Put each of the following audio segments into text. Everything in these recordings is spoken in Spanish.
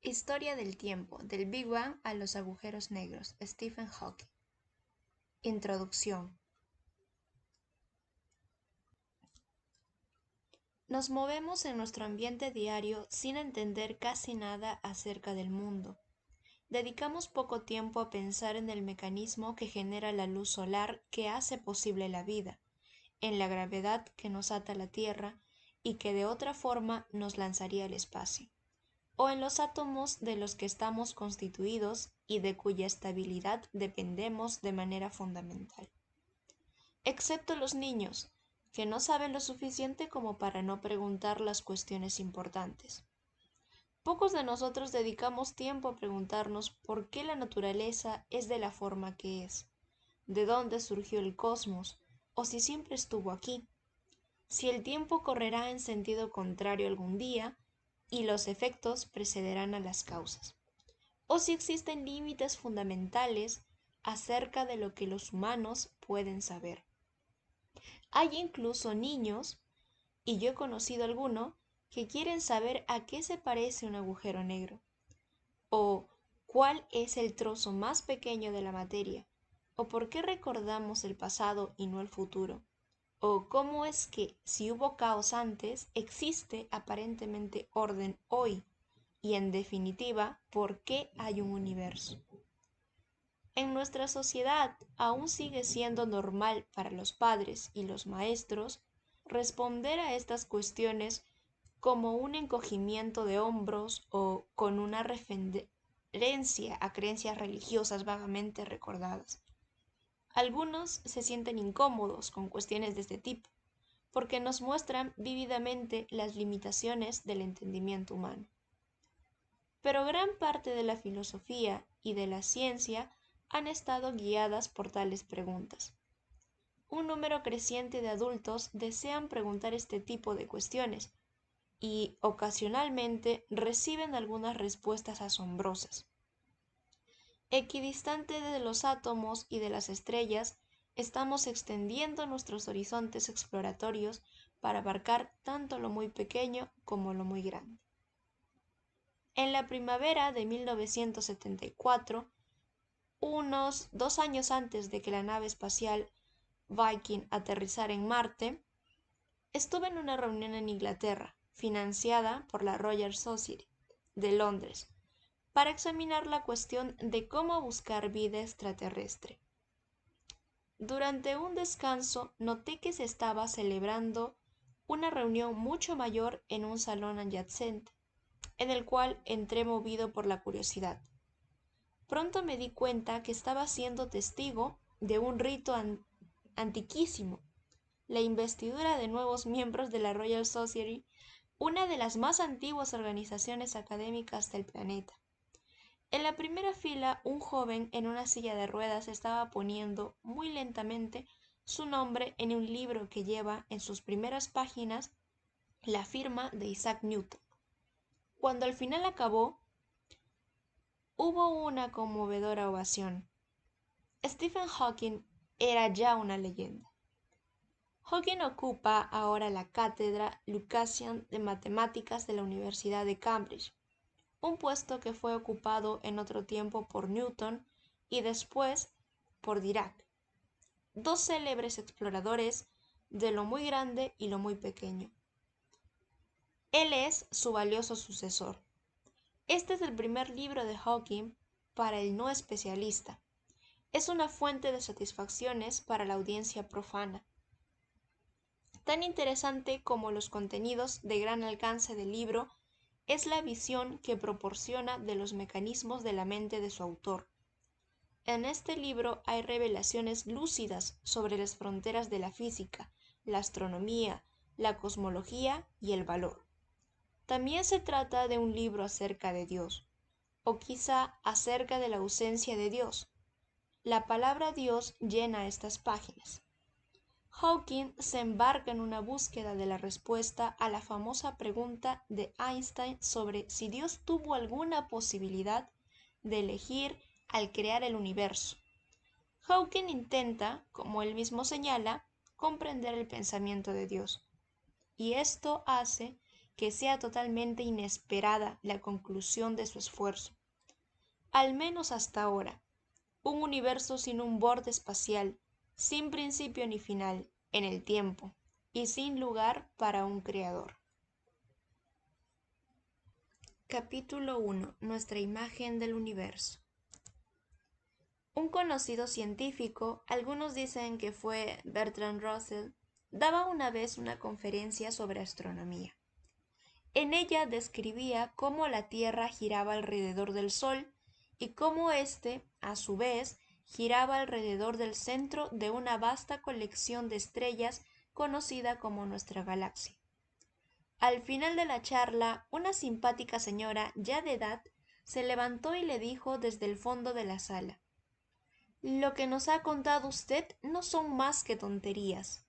Historia del tiempo, del Big Bang a los agujeros negros, Stephen Hawking. Introducción. Nos movemos en nuestro ambiente diario sin entender casi nada acerca del mundo. Dedicamos poco tiempo a pensar en el mecanismo que genera la luz solar que hace posible la vida, en la gravedad que nos ata a la Tierra y que de otra forma nos lanzaría al espacio, o en los átomos de los que estamos constituidos y de cuya estabilidad dependemos de manera fundamental. Excepto los niños, que no saben lo suficiente como para no preguntar las cuestiones importantes. Pocos de nosotros dedicamos tiempo a preguntarnos por qué la naturaleza es de la forma que es, de dónde surgió el cosmos, o si siempre estuvo aquí, si el tiempo correrá en sentido contrario algún día, y los efectos precederán a las causas, o si existen límites fundamentales acerca de lo que los humanos pueden saber. Hay incluso niños, y yo he conocido alguno, que quieren saber a qué se parece un agujero negro, o cuál es el trozo más pequeño de la materia, o por qué recordamos el pasado y no el futuro, o cómo es que, si hubo caos antes, existe aparentemente orden hoy, y en definitiva, por qué hay un universo. En nuestra sociedad aún sigue siendo normal para los padres y los maestros responder a estas cuestiones como un encogimiento de hombros o con una referencia a creencias religiosas vagamente recordadas. Algunos se sienten incómodos con cuestiones de este tipo, porque nos muestran vívidamente las limitaciones del entendimiento humano. Pero gran parte de la filosofía y de la ciencia han estado guiadas por tales preguntas. Un número creciente de adultos desean preguntar este tipo de cuestiones y ocasionalmente reciben algunas respuestas asombrosas. Equidistante de los átomos y de las estrellas, estamos extendiendo nuestros horizontes exploratorios para abarcar tanto lo muy pequeño como lo muy grande. En la primavera de 1974, unos 2 años antes de que la nave espacial Viking aterrizara en Marte, estuve en una reunión en Inglaterra, financiada por la Royal Society de Londres, para examinar la cuestión de cómo buscar vida extraterrestre. Durante un descanso noté que se estaba celebrando una reunión mucho mayor en un salón adyacente, en el cual entré movido por la curiosidad. Pronto me di cuenta que estaba siendo testigo de un rito antiquísimo, la investidura de nuevos miembros de la Royal Society, una de las más antiguas organizaciones académicas del planeta. En la primera fila, un joven en una silla de ruedas estaba poniendo muy lentamente su nombre en un libro que lleva en sus primeras páginas la firma de Isaac Newton. Cuando al final acabó, hubo una conmovedora ovación. Stephen Hawking era ya una leyenda. Hawking ocupa ahora la cátedra Lucasian de Matemáticas de la Universidad de Cambridge, un puesto que fue ocupado en otro tiempo por Newton y después por Dirac, dos célebres exploradores de lo muy grande y lo muy pequeño. Él es su valioso sucesor. Este es el primer libro de Hawking para el no especialista. Es una fuente de satisfacciones para la audiencia profana. Tan interesante como los contenidos de gran alcance del libro es la visión que proporciona de los mecanismos de la mente de su autor. En este libro hay revelaciones lúcidas sobre las fronteras de la física, la astronomía, la cosmología y el valor. También se trata de un libro acerca de Dios, o quizá acerca de la ausencia de Dios. La palabra Dios llena estas páginas. Hawking se embarca en una búsqueda de la respuesta a la famosa pregunta de Einstein sobre si Dios tuvo alguna posibilidad de elegir al crear el universo. Hawking intenta, como él mismo señala, comprender el pensamiento de Dios, y esto hace que sea totalmente inesperada la conclusión de su esfuerzo. Al menos hasta ahora, un universo sin un borde espacial, sin principio ni final en el tiempo y sin lugar para un creador. Capítulo 1. Nuestra imagen del universo. Un conocido científico, algunos dicen que fue Bertrand Russell, daba una vez una conferencia sobre astronomía. En ella describía cómo la Tierra giraba alrededor del Sol y cómo éste, a su vez, giraba alrededor del centro de una vasta colección de estrellas conocida como nuestra galaxia. Al final de la charla, una simpática señora ya de edad se levantó y le dijo desde el fondo de la sala: «Lo que nos ha contado usted no son más que tonterías.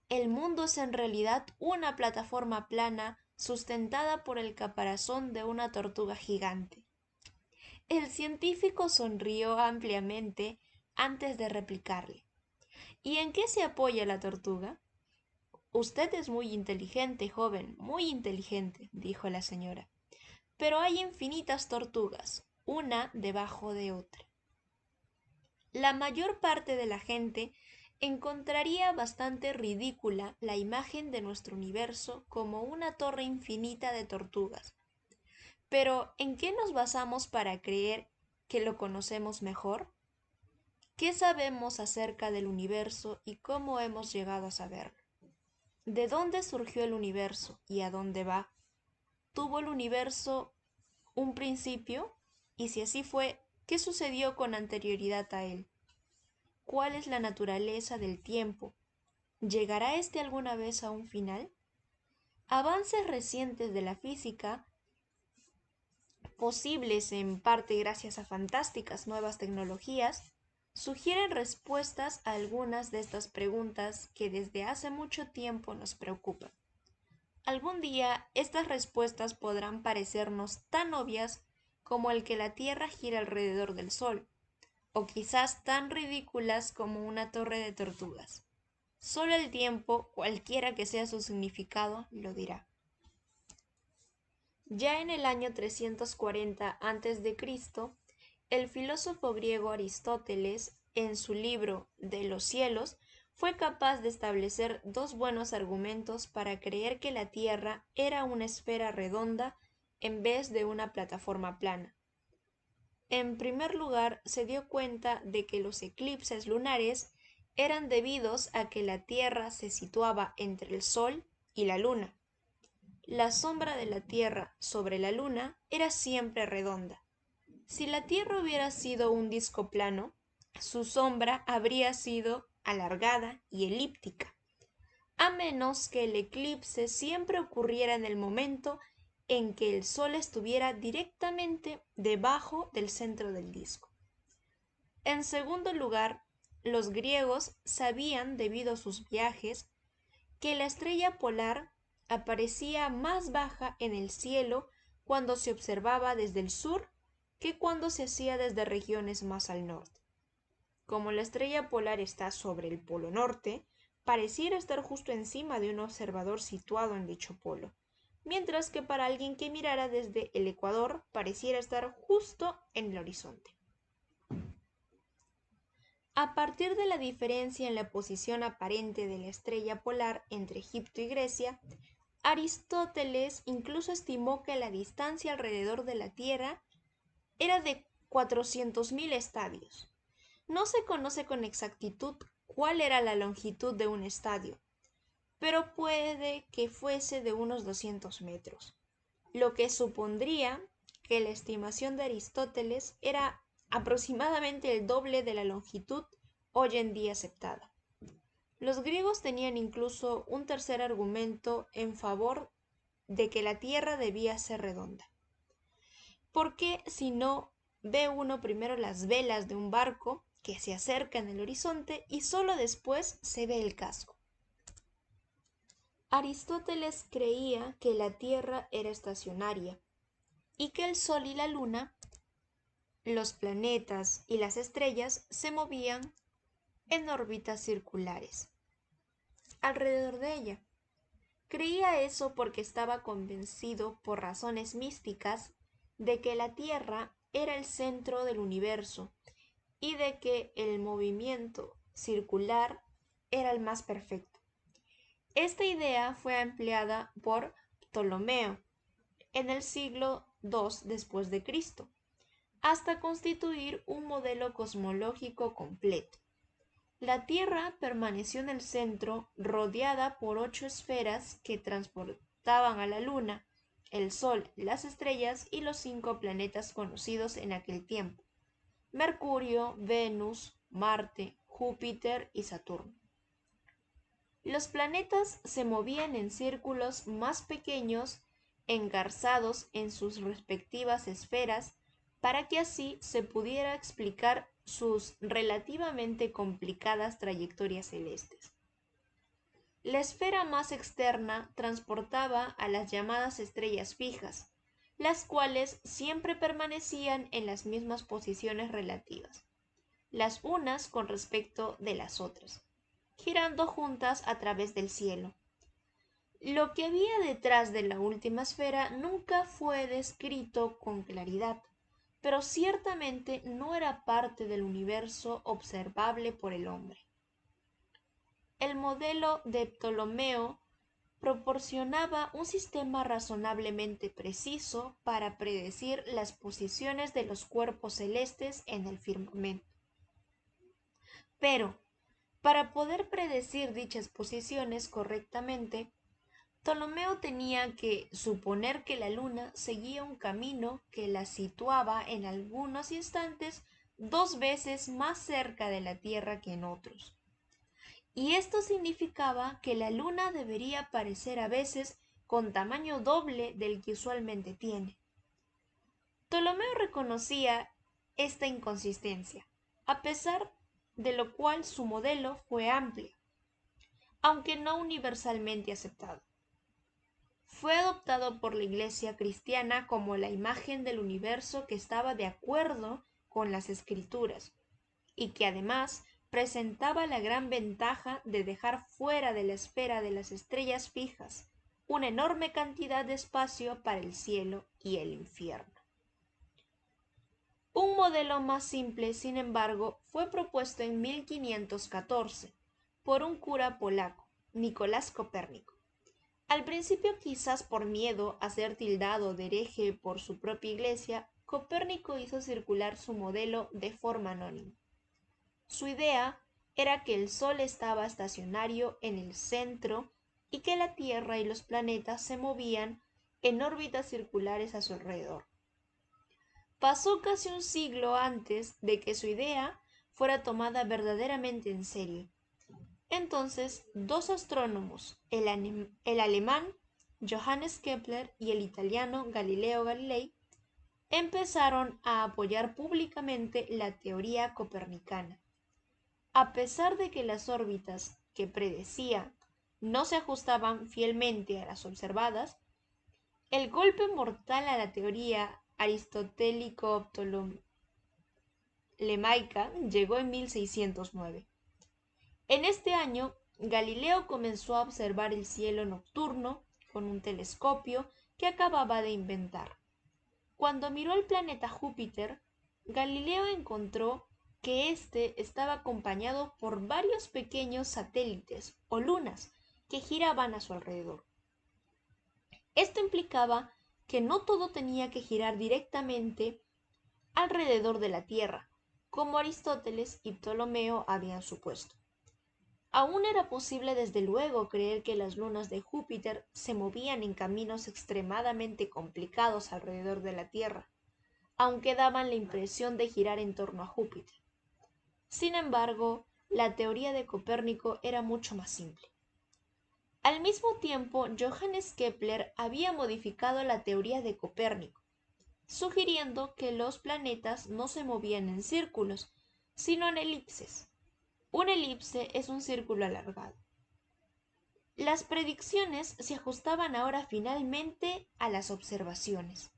El mundo es en realidad una plataforma plana sustentada por el caparazón de una tortuga gigante». El científico sonrió ampliamente antes de replicarle: «¿Y en qué se apoya la tortuga?». «Usted es muy inteligente, joven, muy inteligente», dijo la señora. «Pero hay infinitas tortugas, una debajo de otra». La mayor parte de la gente encontraría bastante ridícula la imagen de nuestro universo como una torre infinita de tortugas. Pero, ¿en qué nos basamos para creer que lo conocemos mejor? ¿Qué sabemos acerca del universo y cómo hemos llegado a saberlo? ¿De dónde surgió el universo y a dónde va? ¿Tuvo el universo un principio? Y si así fue, ¿qué sucedió con anterioridad a él? ¿Cuál es la naturaleza del tiempo? ¿Llegará este alguna vez a un final? Avances recientes de la física, posibles en parte gracias a fantásticas nuevas tecnologías, sugieren respuestas a algunas de estas preguntas que desde hace mucho tiempo nos preocupan. Algún día estas respuestas podrán parecernos tan obvias como el que la Tierra gira alrededor del Sol, o quizás tan ridículas como una torre de tortugas. Solo el tiempo, cualquiera que sea su significado, lo dirá. Ya en el año 340 a.C., el filósofo griego Aristóteles, en su libro De los cielos, fue capaz de establecer dos buenos argumentos para creer que la Tierra era una esfera redonda en vez de una plataforma plana. En primer lugar, se dio cuenta de que los eclipses lunares eran debidos a que la Tierra se situaba entre el Sol y la Luna. La sombra de la Tierra sobre la Luna era siempre redonda. Si la Tierra hubiera sido un disco plano, su sombra habría sido alargada y elíptica, a menos que el eclipse siempre ocurriera en el momento en que el Sol estuviera directamente debajo del centro del disco. En segundo lugar, los griegos sabían, debido a sus viajes, que la estrella polar aparecía más baja en el cielo cuando se observaba desde el sur que cuando se hacía desde regiones más al norte. Como la estrella polar está sobre el polo norte, pareciera estar justo encima de un observador situado en dicho polo, mientras que para alguien que mirara desde el ecuador pareciera estar justo en el horizonte. A partir de la diferencia en la posición aparente de la estrella polar entre Egipto y Grecia, Aristóteles incluso estimó que la distancia alrededor de la Tierra era de 400.000 estadios. No se conoce con exactitud cuál era la longitud de un estadio, pero puede que fuese de unos 200 metros, lo que supondría que la estimación de Aristóteles era aproximadamente el doble de la longitud hoy en día aceptada. Los griegos tenían incluso un tercer argumento en favor de que la Tierra debía ser redonda. ¿Por qué si no ve uno primero las velas de un barco que se acerca en el horizonte y solo después se ve el casco? Aristóteles creía que la Tierra era estacionaria y que el Sol y la Luna, los planetas y las estrellas se movían en órbitas circulares alrededor de ella. Creía eso porque estaba convencido por razones místicas de que la Tierra era el centro del universo y de que el movimiento circular era el más perfecto. Esta idea fue empleada por Ptolomeo en el siglo II después de Cristo, hasta constituir un modelo cosmológico completo. La Tierra permaneció en el centro, rodeada por 8 esferas que transportaban a la Luna, el Sol, las estrellas y los 5 planetas conocidos en aquel tiempo: Mercurio, Venus, Marte, Júpiter y Saturno. Los planetas se movían en círculos más pequeños, engarzados en sus respectivas esferas, para que así se pudiera explicar sus relativamente complicadas trayectorias celestes. La esfera más externa transportaba a las llamadas estrellas fijas, las cuales siempre permanecían en las mismas posiciones relativas, las unas con respecto de las otras, girando juntas a través del cielo. Lo que había detrás de la última esfera nunca fue descrito con claridad, pero ciertamente no era parte del universo observable por el hombre. El modelo de Ptolomeo proporcionaba un sistema razonablemente preciso para predecir las posiciones de los cuerpos celestes en el firmamento. Pero, para poder predecir dichas posiciones correctamente, Ptolomeo tenía que suponer que la Luna seguía un camino que la situaba en algunos instantes 2 veces más cerca de la Tierra que en otros. Y esto significaba que la Luna debería aparecer a veces con tamaño doble del que usualmente tiene. Ptolomeo reconocía esta inconsistencia, a pesar de lo cual su modelo fue amplio, aunque no universalmente aceptado. Fue adoptado por la Iglesia cristiana como la imagen del universo que estaba de acuerdo con las Escrituras, y que además presentaba la gran ventaja de dejar fuera de la esfera de las estrellas fijas una enorme cantidad de espacio para el cielo y el infierno. Un modelo más simple, sin embargo, fue propuesto en 1514 por un cura polaco, Nicolás Copérnico. Al principio, quizás por miedo a ser tildado de hereje por su propia iglesia, Copérnico hizo circular su modelo de forma anónima. Su idea era que el Sol estaba estacionario en el centro y que la Tierra y los planetas se movían en órbitas circulares a su alrededor. Pasó casi un siglo antes de que su idea fuera tomada verdaderamente en serio. Entonces, 2 astrónomos, el alemán Johannes Kepler y el italiano Galileo Galilei, empezaron a apoyar públicamente la teoría copernicana. A pesar de que las órbitas que predecía no se ajustaban fielmente a las observadas, el golpe mortal a la teoría aristotélico-ptolemaica llegó en 1609. En este año, Galileo comenzó a observar el cielo nocturno con un telescopio que acababa de inventar. Cuando miró el planeta Júpiter, Galileo encontró que éste estaba acompañado por varios pequeños satélites o lunas que giraban a su alrededor. Esto implicaba que no todo tenía que girar directamente alrededor de la Tierra, como Aristóteles y Ptolomeo habían supuesto. Aún era posible desde luego creer que las lunas de Júpiter se movían en caminos extremadamente complicados alrededor de la Tierra, aunque daban la impresión de girar en torno a Júpiter. Sin embargo, la teoría de Copérnico era mucho más simple. Al mismo tiempo, Johannes Kepler había modificado la teoría de Copérnico, sugiriendo que los planetas no se movían en círculos, sino en elipses. Un elipse es un círculo alargado. Las predicciones se ajustaban ahora finalmente a las observaciones.